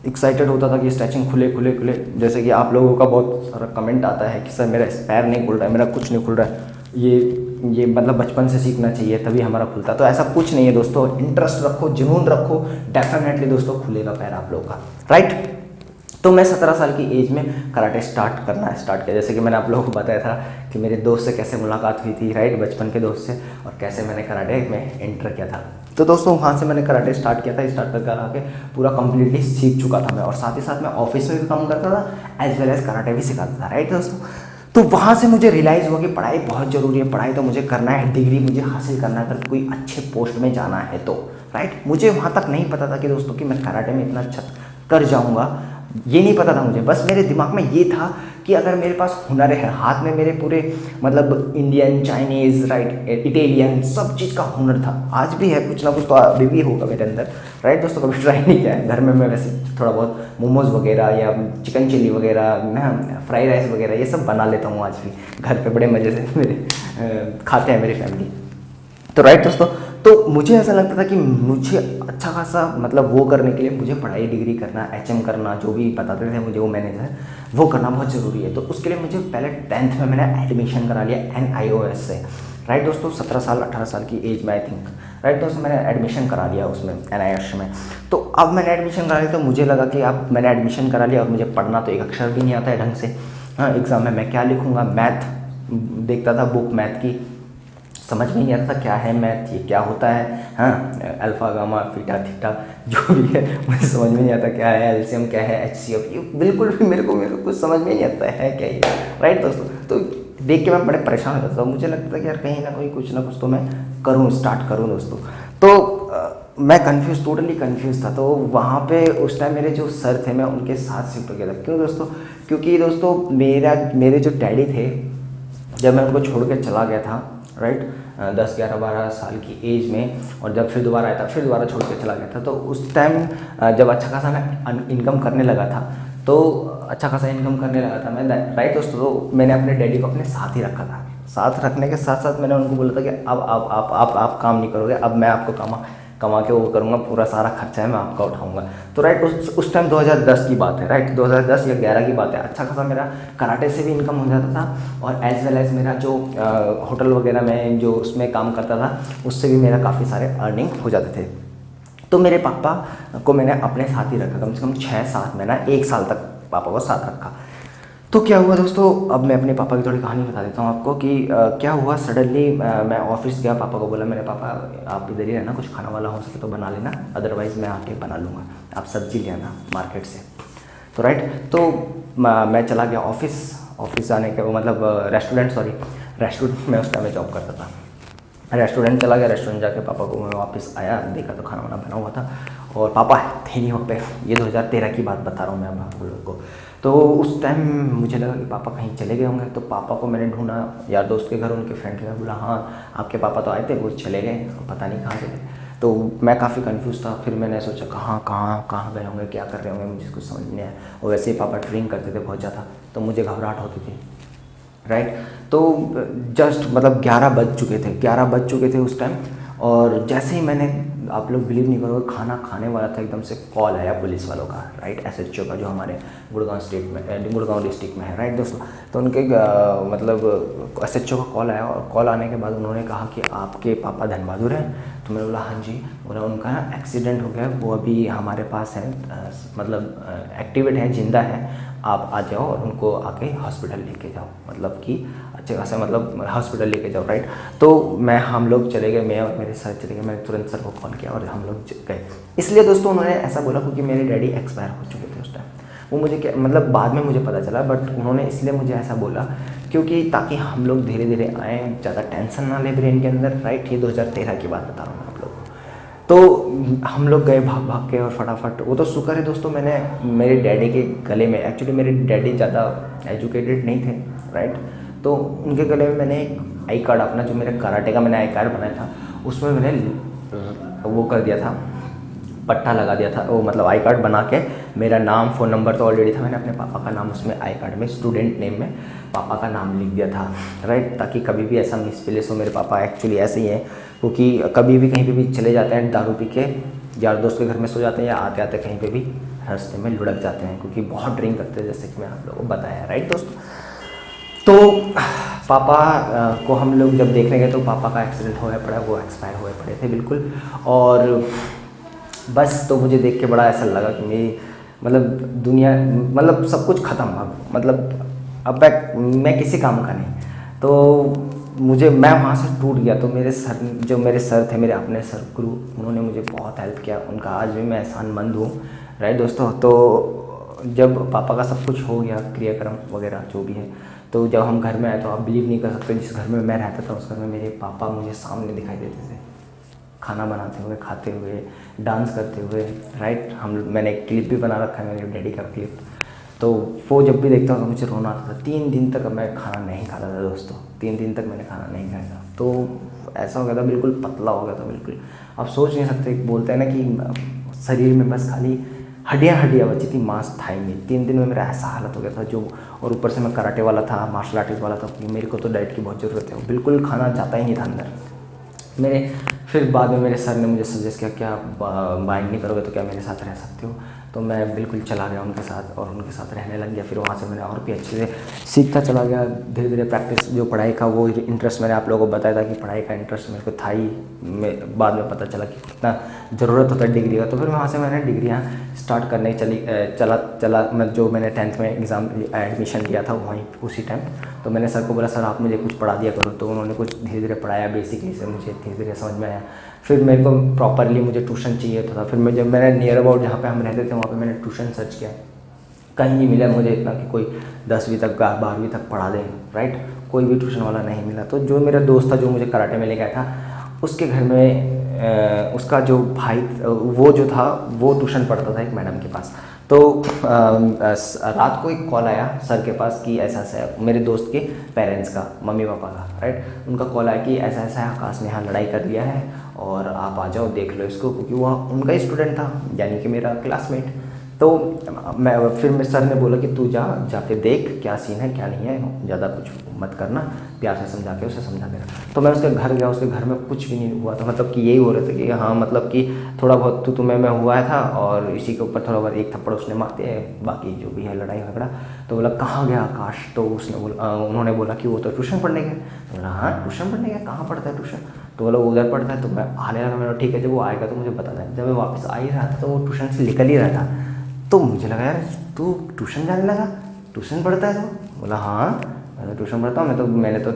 एक्साइटेड होता था कि स्ट्रेचिंग खुले खुले खुले। जैसे कि आप लोगों का बहुत सारा कमेंट आता है कि सर मेरा पैर नहीं खुल रहा है, मेरा कुछ नहीं खुल रहा है, ये मतलब बचपन से सीखना चाहिए तभी हमारा खुलता है। तो ऐसा कुछ नहीं है दोस्तों, इंटरेस्ट रखो, जुनून रखो, डेफिनेटली दोस्तों खुलेगा पैर आप लोगों का, राइट। तो मैं 17 साल की एज में कराटे स्टार्ट किया। जैसे कि मैंने आप लोगों को बताया था कि मेरे दोस्त से कैसे मुलाकात हुई थी, राइट, बचपन के दोस्त से, और कैसे मैंने कराटे में एंटर किया था। तो दोस्तों वहाँ से मैंने कराटे स्टार्ट किया था। स्टार्ट करके आके पूरा कंप्लीटली सीख चुका था मैं, और साथ ही साथ मैं ऑफिस में भी काम करता था, एज वेल एज कराटे भी सिखाता था, राइट दोस्तों। तो वहाँ से मुझे रियलाइज़ हुआ कि पढ़ाई बहुत ज़रूरी है, पढ़ाई तो मुझे करना है, डिग्री मुझे हासिल करना है अगर कोई अच्छे पोस्ट में जाना है तो, राइट। मुझे वहाँ तक नहीं पता था कि दोस्तों कि मैं कराटे में इतना अच्छा कर जाऊँगा, ये नहीं पता था मुझे। बस मेरे दिमाग में ये था कि अगर मेरे पास हुनर है, हाथ में मेरे पूरे मतलब इंडियन, चाइनीज़, राइट, इटालियन, सब चीज़ का हुनर था। आज भी है, कुछ ना कुछ तो अभी भी होगा मेरे अंदर, राइट दोस्तों। कभी ट्राई नहीं किया है। घर में मैं वैसे थोड़ा बहुत मोमोज़ वगैरह या चिकन चिल्ली वगैरह ना, फ्राइड राइस वगैरह ये सब बना लेता हूँ आज भी घर पे, बड़े मज़े से मेरे खाते हैं मेरी फैमिली। तो राइट दोस्तों, तो मुझे ऐसा लगता था कि मुझे अच्छा खासा मतलब वो करने के लिए मुझे पढ़ाई, डिग्री करना, HM करना, जो भी बताते थे मुझे वो मैनेजर, वो करना बहुत ज़रूरी है। तो उसके लिए मुझे पहले 10th में मैंने एडमिशन करा लिया NIOS से, राइट दोस्तों। 17 साल 18 साल की एज में आई थिंक, राइट दोस्तों, मैंने एडमिशन करा लिया उसमें NIOS में। तो अब मैंने एडमिशन करा लिया तो मुझे लगा कि अब मैंने एडमिशन करा लिया और मुझे पढ़ना तो एक अक्षर भी नहीं आता है ढंग से। हाँ, एग्ज़ाम में मैं क्या लिखूँगा, मैथ देखता था, बुक मैथ की, समझ में नहीं आता था क्या है मैथ, ये क्या होता है। हाँ, अल्फ़ा गामा बीटा थीटा जो भी है मुझे समझ में नहीं आता क्या है, एलसीएम क्या है, HCF, ये बिल्कुल भी मेरे को कुछ समझ में नहीं आता है क्या ये, राइट दोस्तों। तो देख के मैं बड़े परेशान होता था। मुझे लगता था कि यार कहीं ना कहीं कुछ ना कुछ तो मैं करूँ, स्टार्ट करूँ दोस्तों। तो मैं कंफ्यूज, टोटली कंफ्यूज था। तो वहाँ पे उस टाइम मेरे जो सर थे, मैं उनके साथ शिफ्ट हो गया था। क्यों दोस्तों? क्योंकि दोस्तों मेरे जो डैडी थे, जब मैं उनको छोड़ के चला गया था, राइट, 10, 11, 12 साल की एज में, और जब फिर दोबारा आया था, फिर दोबारा छोड़ के चला गया था। तो उस टाइम जब अच्छा खासा मैं इनकम करने लगा था, तो अच्छा खासा इनकम करने लगा था मैं, राइट दोस्तों। तो मैंने अपने डैडी को अपने साथ ही रखा था। साथ रखने के साथ साथ मैंने उनको बोला था कि अब आप काम नहीं करोगे, अब मैं आपको कमा के वो करूँगा, पूरा सारा खर्चा है मैं आपका उठाऊंगा। तो राइट, उस टाइम 2010 की बात है, राइट, 2010 या 11 की बात है। अच्छा खासा मेरा कराटे से भी इनकम हो जाता था, और एज वेल एज मेरा जो होटल वगैरह में जो उसमें काम करता था, उससे भी मेरा काफ़ी सारे अर्निंग हो जाते थे। तो मेरे पापा को मैंने अपने साथ ही रखा, कम से कम 6-7 महीना, 1 साल तक पापा को साथ रखा। तो क्या हुआ दोस्तों, अब मैं अपने पापा की थोड़ी कहानी बता देता हूँ आपको कि क्या हुआ। सडनली मैं ऑफिस गया, पापा को बोला, मेरे पापा आप इधर ही रहना, कुछ खाना वाला हो सके तो बना लेना, अदरवाइज़ मैं आके बना लूँगा, आप सब्जी ले आना मार्केट से। तो राइट, तो मैं चला गया ऑफिस जाने के, वो मतलब रेस्टोरेंट में उस टाइम में जॉब करता था। रेस्टोरेंट चला गया, रेस्टोरेंट जाके पापा को मैं वापस आया, देखा तो खाना वाना बना हुआ था, और पापा थे नहीं वहाँ पे। ये 2013 की बात बता रहा हूँ मैं अब आप लोगों को। तो उस टाइम मुझे लगा कि पापा कहीं चले गए होंगे। तो पापा को मैंने ढूंढा, यार दोस्त के घर, उनके फ्रेंड के घर, बोला हाँ आपके पापा तो आए थे, वो चले गए, पता नहीं कहाँ चले। तो मैं काफ़ी कंफ्यूज था। फिर मैंने सोचा कहाँ गए होंगे, क्या कर रहे होंगे, मुझे कुछ समझ नहीं आया। और वैसे ही पापा ड्रिंक करते थे बहुत ज़्यादा, तो मुझे घबराहट होती थी, राइट। तो जस्ट मतलब 11 बज चुके थे उस टाइम। और जैसे ही मैंने आप लोग बिलीव नहीं करोगे, खाना खाने वाला था, एकदम से कॉल आया पुलिस वालों का, राइट, एसएचओ का, जो हमारे गुड़गांव डिस्ट्रिक्ट में है, राइट दोस्तों। तो उनके मतलब एसएचओ का कॉल आया, और कॉल आने के बाद उन्होंने कहा कि आपके पापा धन बहादुर हैं। तो मैंने बोला हाँ जी। बोला उनका ना एक्सीडेंट हो गया, वो अभी हमारे पास है, मतलब एक्टिवेट है, जिंदा है, आप आ जाओ और उनको आके हॉस्पिटल लेके जाओ, मतलब कि अच्छे खासा, मतलब हॉस्पिटल लेके जाओ, राइट। तो हम लोग चले गए, मैं और मेरे सर चले गए। मैंने तुरंत सर को कॉल किया और हम लोग गए। इसलिए दोस्तों उन्होंने ऐसा बोला क्योंकि मेरे डैडी एक्सपायर हो चुके थे उस टाइम। वो मुझे क्या, मतलब बाद में मुझे पता चला, बट उन्होंने इसलिए मुझे ऐसा बोला क्योंकि ताकि हम लोग धीरे धीरे आएँ, ज़्यादा टेंशन ना ले ब्रेन के अंदर, राइट। ये 2013 की बात बता रहा हूँ मैं आप लोग को। तो हम लोग गए भाग भाग के, और फटाफट, वो तो शुक्र है दोस्तों मैंने मेरे डैडी के गले में, एक्चुअली मेरे डैडी ज़्यादा एजुकेटेड नहीं थे, राइट। तो उनके गले में मैंने एक आई कार्ड, अपना जो मेरे कराटे का मैंने आई कार्ड बनाया था, उसमें मैंने वो कर दिया था, पट्टा लगा दिया था, वो मतलब आई कार्ड बना के, मेरा नाम, फ़ोन नंबर तो ऑलरेडी था, मैंने अपने पापा का नाम उसमें आई कार्ड में, स्टूडेंट नेम में पापा का नाम लिख दिया था, राइट। ताकि कभी भी ऐसा मिसप्लेस हो, मेरे पापा एक्चुअली ऐसे ही हैं, क्योंकि कभी भी कहीं पे भी चले जाते हैं, दारू पी के यार दोस्त के घर में सो जाते हैं, या आते आते कहीं पे भी रास्ते में लुढ़क जाते हैं, क्योंकि बहुत ड्रिंक करते हैं, जैसे कि मैं आप लोगों को बताया, राइट दोस्तों। तो पापा को हम लोग जब देखने गए तो पापा का एक्सीडेंट हुआ पड़ा, वो एक्सपायर हुए पड़े थे बिल्कुल। और बस तो मुझे देख के बड़ा ऐसा लगा कि मेरी मतलब दुनिया, मतलब सब कुछ ख़त्म, अब मतलब अब मैं किसी काम का नहीं। तो मैं वहाँ से टूट गया। तो मेरे सर थे, मेरे अपने सर गुरु, उन्होंने मुझे बहुत हेल्प किया, उनका आज भी मैं एहसानमंद हूँ, राइट दोस्तों। तो जब पापा का सब कुछ हो गया, क्रियाक्रम वगैरह जो भी है, तो जब हम घर में आए तो आप बिलीव नहीं कर सकते, जिस घर में मैं रहता था उस घर में मेरे पापा मुझे सामने दिखाई देते थे, खाना बनाते हुए, खाते हुए, डांस करते हुए, राइट। मैंने एक क्लिप भी बना रखा है, मेरे डैडी का क्लिप। तो वो जब भी देखता हूँ तो मुझे रोना आता था। 3 दिन तक मैं खाना नहीं खाता था दोस्तों, 3 दिन तक मैंने खाना नहीं खाया था। तो ऐसा हो गया था, बिल्कुल पतला हो गया था बिल्कुल। आप सोच नहीं सकते, बोलते हैं ना कि शरीर में बस खाली हड्डियाँ बची थी, मांस था ही नहीं। 3 दिन में मेरा ऐसा हालत हो गया था जो, और ऊपर से मैं कराटे वाला था, मार्शल आर्टिस्ट वाला था, मेरे को तो डाइट की बहुत ज़रूरत है, बिल्कुल खाना जाता ही नहीं था अंदर। फिर बाद में मेरे सर ने मुझे सजेस्ट किया, क्या आप बाइंड नहीं करोगे तो क्या मेरे साथ रह सकते हो। तो मैं बिल्कुल चला गया उनके साथ, और उनके साथ रहने लग गया। फिर वहाँ से मैंने और भी अच्छे से सीखता चला गया, धीरे धीरे प्रैक्टिस, जो पढ़ाई का वो इंटरेस्ट मैंने आप लोगों को बताया था कि पढ़ाई का इंटरेस्ट मेरे को था ही। बाद में पता चला कि कितना ज़रूरत होता है डिग्री का। तो फिर वहाँ से मैंने डिग्रियाँ स्टार्ट करने चला जो मैंने 10th में एग्ज़ाम एडमिशन लिया था वहीं उसी टाइम। तो मैंने सर को बोला, सर आप मुझे कुछ पढ़ा दिया करो। तो उन्होंने कुछ धीरे धीरे पढ़ाया, बेसिकली से मुझे धीरे धीरे समझ में आया। फिर मेरे को प्रॉपरली मुझे ट्यूशन चाहिए था। फिर जब मैंने नियर अबाउट जहाँ पे हम रहते थे वहाँ पे मैंने ट्यूशन सर्च किया, कहीं नहीं मिला मुझे इतना कि कोई 10वीं तक 12वीं तक पढ़ा दे, राइट। कोई भी ट्यूशन वाला नहीं मिला। तो जो मेरा दोस्त था जो मुझे कराटे में ले गया था, उसके घर में उसका जो भाई वो जो था वो ट्यूशन पढ़ता था एक मैडम के पास। तो रात को एक कॉल आया सर के पास कि ऐसा ऐसा है, मेरे दोस्त के पेरेंट्स का, मम्मी पापा का, राइट। उनका कॉल आया कि ऐसा ऐसा है, आकाश ने यहाँ लड़ाई कर लिया है और आप आ जाओ देख लो इसको, क्योंकि वह उनका ही स्टूडेंट था, यानी कि मेरा क्लासमेट। तो फिर मेरे सर ने बोला कि तू जाके देख क्या सीन है क्या नहीं है, ज़्यादा कुछ मत करना, प्यार से समझा के उसे समझा देना। तो मैं उसके घर गया, उसके घर में कुछ भी नहीं हुआ था, मतलब कि यही हो रहा था कि हाँ, मतलब कि थोड़ा बहुत तुम्हें मैं हुआ था और इसी के ऊपर थोड़ा बहुत एक थप्पड़ उसने मारते हैं, बाकी जो भी है लड़ाई झगड़ा। तो बोला कहाँ गया आकाश, तो उन्होंने बोला कि वो तो ट्यूशन पढ़ने गया। तो बोला हाँ ट्यूशन पढ़ने गया, कहाँ पढ़ता है ट्यूशन। तो बोला उधर पढ़ता है। तो मैं आने लगा, मैंने ठीक है जब वो आएगा तो मुझे बता दें। जब मैं वापस आ ही रहा था तो वो ट्यूशन से निकल ही रहा था। तो मुझे लगा यार तू ट्यूशन जाने लगा, ट्यूशन पढ़ता है तो। बोला हाँ मैं तो ट्यूशन पढ़ता हूँ, मैंने तो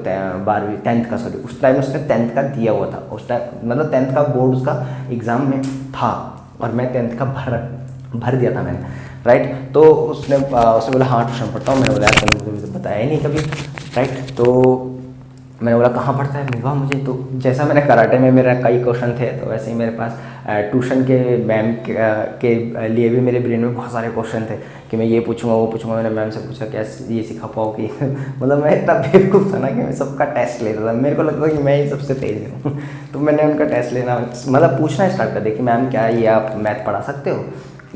12वीं 10th का, सॉरी उस टाइम उसने 10th का दिया हुआ था, उस टाइम मतलब 10th का बोर्ड उसका एग्ज़ाम में था और मैं 10th का भर दिया था मैंने, राइट। तो उसने बोला हाँ ट्यूशन पढ़ता हूँ। मैंने बोला यार तुमने मुझे बताया ही नहीं कभी, राइट। तो मैंने बोला कहाँ पढ़ता है, मिलवा मुझे। तो जैसा मैंने कराटे में मेरा कई क्वेश्चन थे, तो वैसे ही मेरे पास ट्यूशन के मैम के लिए भी मेरे ब्रेन में बहुत सारे क्वेश्चन थे कि मैं ये पूछूंगा वो पूछूंगा। मैंने मैम से पूछा क्या ये सिखा पाओगी मतलब मैं इतना बेवकूफ़ था ना कि मैं सबका टेस्ट लेता था, मेरे को लगता था कि मैं ही सबसे तेज हूँ तो मैंने उनका टेस्ट लेना मतलब पूछना स्टार्ट कर दिया कि मैम क्या ये आप मैथ पढ़ा सकते हो,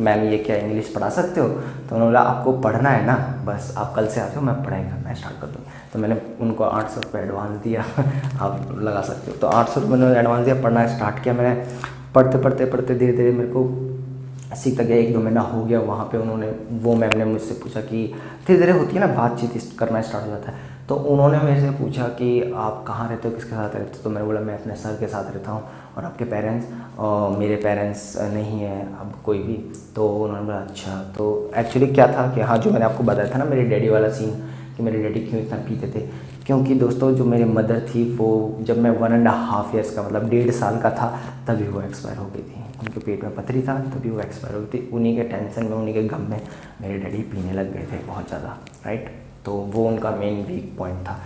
मैम ये क्या इंग्लिश पढ़ा सकते हो। तो उन्होंने बोला आपको पढ़ना है ना, बस आप कल से आ जाओ, मैं पढ़ाई करना स्टार्ट कर दूँ। तो मैंने उनको 800 रुपये एडवांस दिया आप लगा सकते हो। तो 800 रुपये मैंने एडवांस दिया, पढ़ना स्टार्ट किया मैंने। पढ़ते पढ़ते पढ़ते धीरे धीरे मेरे को सीखता गया, 1-2 महीना हो गया वहाँ पे। वो मैम ने मुझसे पूछा कि धीरे धीरे होती है ना, बातचीत करना स्टार्ट हो जाता है। तो उन्होंने मेरे से पूछा कि आप कहाँ रहते हो, किसके साथ रहते हो। तो मैंने बोला मैं अपने सर के साथ रहता हूँ। और आपके पेरेंट्स? मेरे पेरेंट्स नहीं है अब कोई भी। तो उन्होंने बोला अच्छा। तो एक्चुअली क्या था कि हाँ, जो मैंने आपको बताया था ना मेरे डैडी वाला सीन, कि मेरे डैडी क्यों इतना पीते थे, क्योंकि दोस्तों जो मेरी मदर थी वो जब मैं 1.5 ईयर्स का मतलब 1.5 साल का था तभी वो एक्सपायर हो गई थी। उनके पेट में पथरी था तभी वो एक्सपायर हो गई थी। उन्हीं के टेंशन में, उन्हीं के गम में मेरे डैडी पीने लग गए थे बहुत ज़्यादा, राइट। तो वो उनका मेन वीक पॉइंट था।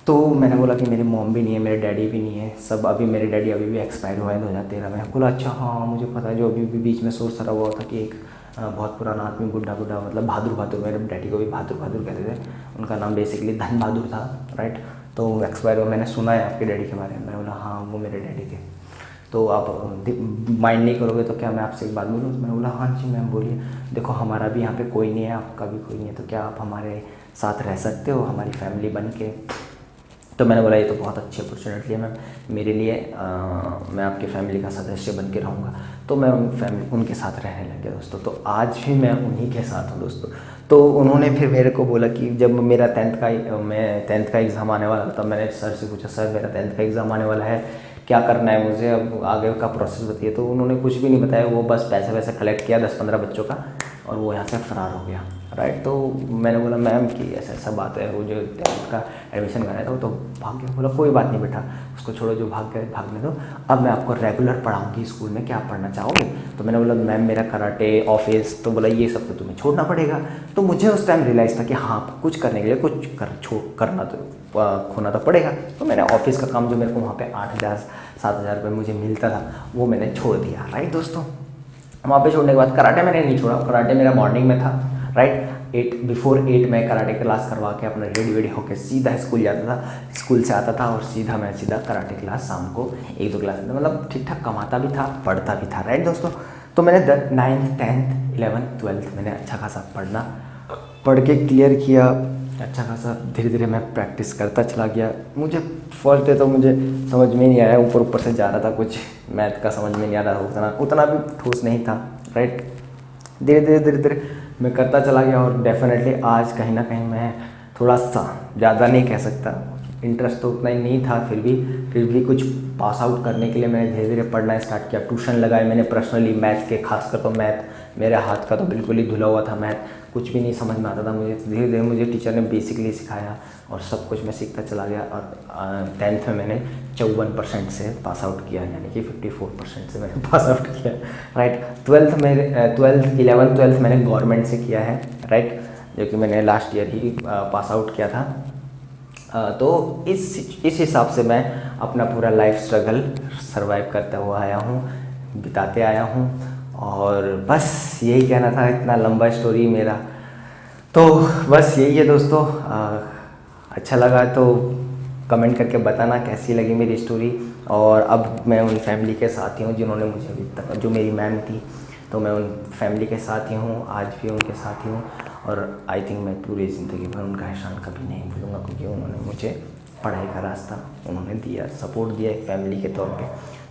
तो मैंने बोला कि मेरी मॉम भी नहीं है, मेरे डैडी भी नहीं है, सब अभी मेरे डैडी अभी भी एक्सपायर हुआ है 2013 में। बोला अच्छा हाँ मुझे पता है, जो अभी भी बीच में शोर शरा हुआ था कि एक बहुत पुराना आदमी बुढ़ा मतलब बहादुर, मेरे डैडी को भी बहादुर कहते थे। उनका नाम बेसिकली धन बहादुर था, राइट। तो एक्सपायर हुआ, मैंने सुना है आपके डैडी के बारे में। मैंने बोला हाँ वो मेरे डैडी थे। तो आप माइंड नहीं करोगे तो क्या मैं आपसे एक बात बोलूँ? मैंने बोला हाँ जी मैम बोलिए। देखो हमारा भी यहाँ पे कोई नहीं है, आपका भी कोई नहीं है, तो क्या आप हमारे साथ रह सकते हो हमारी फैमिली बन के? तो मैंने बोला ये तो बहुत अच्छी अपॉर्चुनिटी है मैम मेरे लिए, मैं आपकी फैमिली का सदस्य बन के रहूँगा। तो मैं उनके साथ रहने लग गया दोस्तों। तो आज भी मैं उन्हीं के साथ हूँ दोस्तों। तो उन्होंने फिर मेरे को बोला कि जब मेरा मैं 10th का एग्ज़ाम आने वाला था, तब मैंने सर से पूछा सर मेरा 10th का एग्ज़ाम आने वाला है, क्या करना है मुझे, अब आगे का प्रोसेस बताइए। तो उन्होंने कुछ भी नहीं बताया, वो बस पैसे वैसे कलेक्ट किया 10-15 बच्चों का और वो यहाँ से फ़रार हो गया, राइट। तो मैंने बोला मैम कि ऐसा बात है, वो जो 10th का एडमिशन कराया था वो तो भाग गया। बोला कोई बात नहीं बेटा, उसको छोड़ो, जो भाग गया भागने दो, अब मैं आपको रेगुलर पढ़ाऊंगी स्कूल में, क्या आप पढ़ना चाहोगे? तो मैंने बोला मैम मेरा कराटे ऑफिस, तो बोला ये सब तो तुम्हें छोड़ना पड़ेगा। तो मुझे उस टाइम रियलाइज़ था कि हाँ कुछ करने के लिए कुछ करना तो खोना तो पड़ेगा। तो मैंने ऑफिस का काम जो मेरे को वहाँ पे 8,000-7,000 रुपये मुझे मिलता था वो मैंने छोड़ दिया, राइट दोस्तों। वहाँ पे छोड़ने के बाद कराटे मैंने नहीं छोड़ा, कराटे मेरा मॉर्निंग में था, राइट। बिफोर 8 मैं कराटे क्लास करवा के अपना रेडी होकर सीधा स्कूल जाता था, स्कूल से आता था और सीधा कराटे क्लास शाम को 1-2 क्लास, मतलब ठीक ठाक कमाता भी था पढ़ता भी था, राइट दोस्तों। तो मैंने 9th 10th 11th 12th मैंने अच्छा खासा पढ़ के क्लियर किया, अच्छा खासा धीरे धीरे मैं प्रैक्टिस करता चला गया। मुझे फर्स्ट डे तो मुझे समझ में नहीं आया, ऊपर से जा रहा था, कुछ मैथ का समझ में नहीं आ रहा, उतना भी ठोस नहीं था, राइट। धीरे धीरे मैं करता चला गया और डेफिनेटली आज कहीं ना कहीं मैं थोड़ा सा ज़्यादा नहीं कह सकता, इंटरेस्ट तो उतना ही नहीं था, फिर भी कुछ पास आउट करने के लिए मैंने धीरे धीरे पढ़ना स्टार्ट किया। ट्यूशन लगाए मैंने पर्सनली मैथ के, खासकर तो मैथ मेरे हाथ का तो बिल्कुल ही धुला हुआ था, मैथ कुछ भी नहीं समझ में आता था मुझे। धीरे धीरे मुझे टीचर ने बेसिकली सिखाया और सब कुछ मैं सीखता चला गया। और 10th में मैंने 54% से पास आउट किया, यानी कि 54% से मैंने पास आउट किया, राइट। 11th 12th मैंने गवर्नमेंट से किया है, राइट, जो कि मैंने लास्ट ईयर ही पास आउट किया था। तो इस हिसाब से मैं अपना पूरा लाइफ स्ट्रगल सर्वाइव करता हुआ आया हूँ, बिताते आया हूँ। और बस यही कहना था, इतना लंबा स्टोरी मेरा, तो बस यही है दोस्तों। अच्छा लगा तो कमेंट करके बताना कैसी लगी मेरी स्टोरी। और अब मैं उन फैमिली के साथ ही हूँ जिन्होंने मुझे अभी तक, जो मेरी मैम थी, तो मैं उन फैमिली के साथ ही हूँ, आज भी उनके साथ ही हूँ। और आई थिंक मैं पूरी ज़िंदगी भर उनका एहसान कभी नहीं भूलूंगा, क्योंकि उन्होंने मुझे पढ़ाई का रास्ता उन्होंने दिया, सपोर्ट दिया एक फैमिली के तौर पे,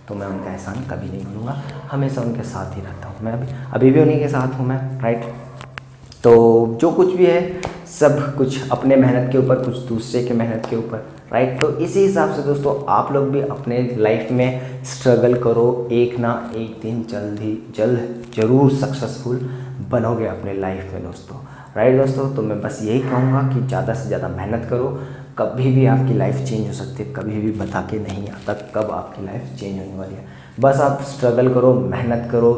तो मैं उनका एहसान कभी नहीं भूलूंगा, हमेशा उनके साथ ही रहता हूँ। मैं अभी भी उन्हीं के साथ हूँ मैं, राइट। तो जो कुछ भी है सब कुछ अपने मेहनत के ऊपर, कुछ दूसरे के मेहनत के ऊपर, राइट। तो इसी हिसाब से दोस्तों आप लोग भी अपने लाइफ में स्ट्रगल करो, एक ना एक दिन जल्द ज़रूर सक्सेसफुल बनोगे अपने लाइफ में दोस्तों, राइट दोस्तों। तो मैं बस यही कहूँगा कि ज़्यादा से ज़्यादा मेहनत करो, कभी भी आपकी लाइफ चेंज हो सकती है, कभी भी बता के नहीं आता कब आपकी लाइफ चेंज होने वाली है। बस आप स्ट्रगल करो, मेहनत करो,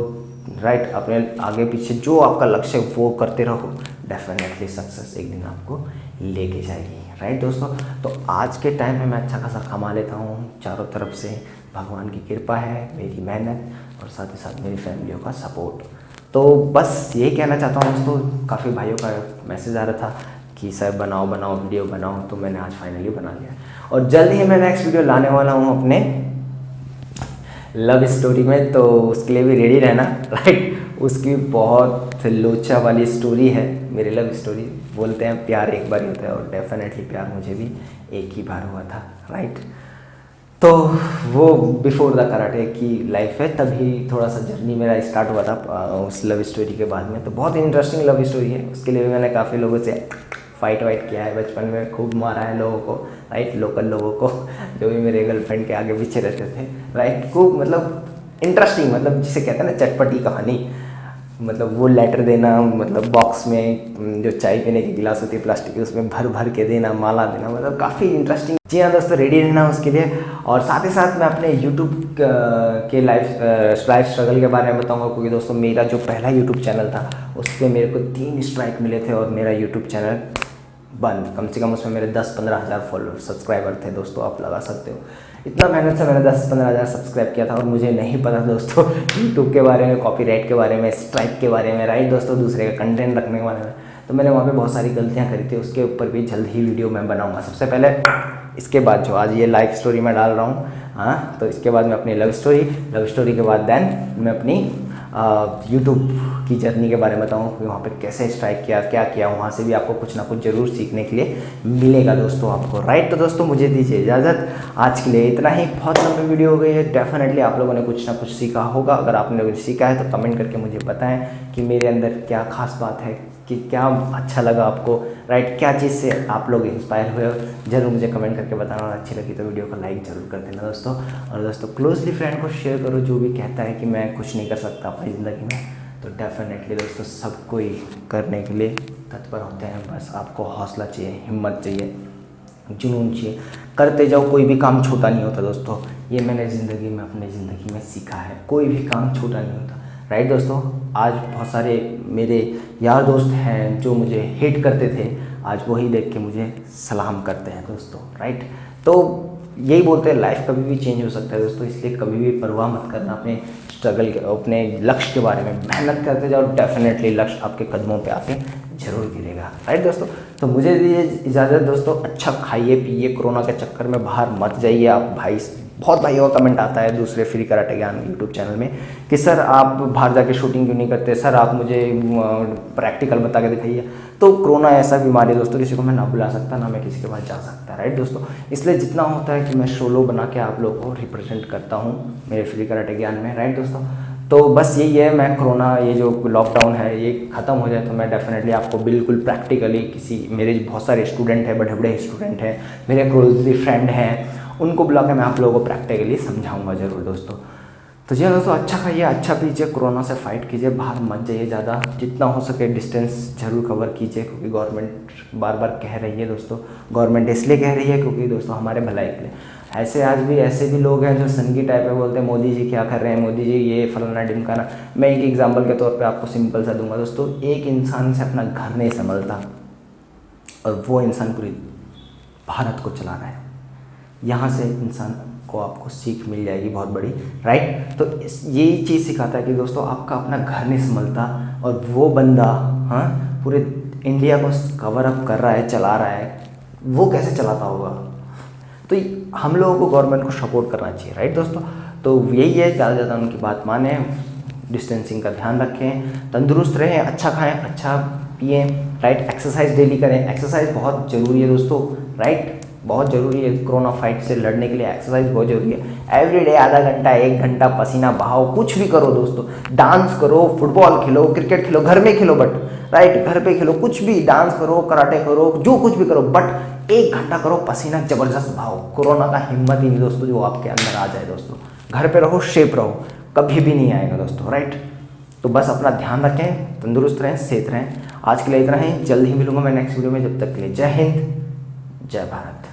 राइट। अपने आगे पीछे जो आपका लक्ष्य है वो करते रहो, डेफिनेटली सक्सेस एक दिन आपको लेके जाएगी, राइट दोस्तों। तो आज के टाइम में मैं अच्छा खासा कमा लेता हूँ, चारों तरफ से भगवान की कृपा है, मेरी मेहनत और साथ ही साथ मेरी फैमिलियों का सपोर्ट। तो बस यही कहना चाहता हूँ दोस्तों। काफ़ी भाइयों का मैसेज आ रहा था कि सर बनाओ वीडियो बनाओ, तो मैंने आज फाइनली बना लिया और जल्द ही मैं नेक्स्ट वीडियो लाने वाला हूँ अपने लव स्टोरी में, तो उसके लिए भी रेडी रहना, राइट। उसकी बहुत लोचा वाली स्टोरी है मेरी लव स्टोरी। बोलते हैं प्यार एक बार ही होता है और डेफिनेटली प्यार मुझे भी एक ही बार हुआ था, राइट। तो वो बिफोर द कराटे की लाइफ है, तभी थोड़ा सा जर्नी मेरा स्टार्ट हुआ था उस लव स्टोरी के बाद में। तो बहुत ही इंटरेस्टिंग लव स्टोरी है, उसके लिए भी मैंने काफ़ी लोगों से फाइट वाइट किया है बचपन में, खूब मारा है लोगों को, राइट, लोकल लोगों को जो भी मेरे गर्लफ्रेंड के आगे पीछे रहते थे, राइट। खूब मतलब इंटरेस्टिंग, मतलब जिसे कहते हैं ना चटपटी कहानी, मतलब वो लेटर देना, मतलब बॉक्स में जो चाय पीने की गिलास होती है प्लास्टिक की, उसमें भर भर के देना, माला देना, मतलब काफ़ी इंटरेस्टिंग। जी हाँ दोस्तों, रेडी रहना उसके लिए। और साथ ही साथ मैं अपने यूट्यूब के लाइफ स्ट्रगल के बारे में बताऊंगा, क्योंकि दोस्तों मेरा जो पहला यूट्यूब चैनल था उस पर मेरे को 3 स्ट्राइक मिले थे और मेरा यूट्यूब चैनल बंद। कम से कम उसमें मेरे 10-15 हज़ार फॉलोअर सब्सक्राइबर थे दोस्तों, आप लगा सकते हो। इतना मेहनत से मैंने 10-15 हज़ार सब्सक्राइब किया था और मुझे नहीं पता दोस्तों यूट्यूब के बारे में, कॉपीराइट के बारे में, स्ट्राइक के बारे में, राइट दोस्तों, दूसरे का कंटेंट रखने के बारे में। तो मैंने वहाँ पे बहुत सारी गलतियाँ करी थी, उसके ऊपर भी जल्द ही वीडियो मैं बनाऊँगा। सबसे पहले इसके बाद जो आज ये लाइफ स्टोरी मैं डाल रहा हूँ, हाँ, तो इसके बाद मैं अपनी लव स्टोरी के बाद देन मैं अपनी यूट्यूब की जर्नी के बारे में बताऊँ कि वहाँ पे कैसे स्ट्राइक किया, क्या किया, वहाँ से भी आपको कुछ ना कुछ ज़रूर सीखने के लिए मिलेगा दोस्तों आपको, राइट। तो दोस्तों मुझे दीजिए इजाज़त, आज के लिए इतना ही। बहुत लंबी वीडियो हो गई है, डेफिनेटली आप लोगों ने कुछ ना कुछ सीखा होगा। अगर आपने कुछ सीखा है तो कमेंट करके मुझे बताएं कि मेरे अंदर क्या खास बात है, कि क्या अच्छा लगा आपको, राइट, क्या चीज़ से आप लोग इंस्पायर हुए हो, जरूर मुझे कमेंट करके बताना। और अच्छी लगी तो वीडियो को लाइक ज़रूर कर देना दोस्तों। और दोस्तों क्लोजली फ्रेंड को शेयर करो, जो भी कहता है कि मैं कुछ नहीं कर सकता अपनी ज़िंदगी में, तो डेफिनेटली दोस्तों सब कोई करने के लिए तत्पर होते हैं। बस आपको हौसला चाहिए, हिम्मत चाहिए, जुनून चाहिए, करते जाओ। कोई भी काम छोटा नहीं होता दोस्तों, ये मैंने अपनी ज़िंदगी में सीखा है। कोई भी काम छोटा नहीं होता, राइट दोस्तों। आज बहुत सारे मेरे यार दोस्त हैं जो मुझे हेट करते थे, आज वही देख के मुझे सलाम करते हैं दोस्तों, राइट। तो यही बोलते हैं लाइफ कभी भी चेंज हो सकता है दोस्तों, इसलिए कभी भी परवाह मत करना अपने स्ट्रगल के, अपने लक्ष्य के बारे में। मेहनत करते जाओ, डेफिनेटली लक्ष्य आपके कदमों पे आके जरूर गिरेगा, राइट दोस्तों। तो मुझे दीजिए इजाज़त दोस्तों, अच्छा खाइए पिए, कोरोना के चक्कर में बाहर मत जाइए आप भाई। बहुत भाइयों का कमेंट आता है दूसरे फ्री कराटे ज्ञान यूट्यूब चैनल में कि सर आप बाहर जाके शूटिंग क्यों नहीं करते, सर आप मुझे प्रैक्टिकल बता के दिखाइए। तो कोरोना ऐसा बीमारी है दोस्तों, किसी को मैं ना बुला सकता, ना मैं किसी के पास जा सकता, राइट दोस्तों। इसलिए जितना होता है कि मैं सोलो बना के आप लोगों को रिप्रेजेंट करता हूँ मेरे फ्री कराटे ज्ञान में, राइट दोस्तों। तो बस यही है, मैं कोरोना ये जो लॉकडाउन है ये ख़त्म हो जाए तो मैं डेफिनेटली आपको बिल्कुल प्रैक्टिकली, किसी मेरे बहुत सारे स्टूडेंट हैं, बड़े बड़े स्टूडेंट हैं, मेरे क्लोजली फ्रेंड हैं, उनको बुला के मैं आप लोगों को प्रैक्टिकली समझाऊंगा ज़रूर दोस्तों। तो जी दोस्तों, अच्छा खाइए, अच्छा पीजिए, कोरोना से फाइट कीजिए, बाहर मत जाइए ज़्यादा, जितना हो सके डिस्टेंस जरूर कवर कीजिए, क्योंकि गवर्नमेंट बार बार कह रही है दोस्तों। गवर्नमेंट इसलिए कह रही है क्योंकि दोस्तों हमारे भलाई के लिए। ऐसे आज भी ऐसे भी लोग हैं जो संगी टाइप में बोलते हैं मोदी जी क्या कर रहे हैं, मोदी जी ये फलाना ढिमकाना। मैं एक एग्जाम्पल के तौर पे आपको सिंपल सा दूंगा दोस्तों, एक इंसान से अपना घर नहीं संभलता और वो इंसान पूरी भारत को चला रहा है। यहाँ से इंसान को आपको सीख मिल जाएगी बहुत बड़ी, राइट। तो यही चीज़ सिखाता है कि दोस्तों आपका अपना घर नहीं संभलता और वो बंदा, हाँ, पूरे इंडिया को कवर अप कर रहा है, चला रहा है, वो कैसे चलाता होगा। तो हम लोगों को गवर्नमेंट को सपोर्ट करना चाहिए, राइट दोस्तों। तो यही है, ज़्यादा से ज़्यादा उनकी बात माने, डिस्टेंसिंग का ध्यान रखें, तंदुरुस्त रहें, अच्छा खाएं, अच्छा पिएं, राइट। एक्सरसाइज डेली करें, एक्सरसाइज बहुत ज़रूरी है दोस्तों, राइट, बहुत ज़रूरी है। कोरोना फाइट से लड़ने के लिए एक्सरसाइज बहुत ज़रूरी है। एवरीडे आधा घंटा 1 घंटा पसीना बहाओ, कुछ भी करो दोस्तों, डांस करो, फुटबॉल खेलो, क्रिकेट खेलो, घर में खेलो, बट राइट, घर पे खेलो, कुछ भी, डांस करो, कराटे करो, जो कुछ भी करो, बट 1 घंटा करो, पसीना जबरदस्त बहाओ। कोरोना का हिम्मत ही नहीं दोस्तों जो आपके अंदर आ जाए दोस्तों। घर पे रहो, शेप रहो, कभी भी नहीं आएगा दोस्तों, राइट। तो बस अपना ध्यान रखें, तंदुरुस्त रहें, सेहत रहें। आज के लिए इतना ही, जल्द ही मिलूंगा मैं नेक्स्ट वीडियो में। जब तक के लिए जय हिंद, जय भारत।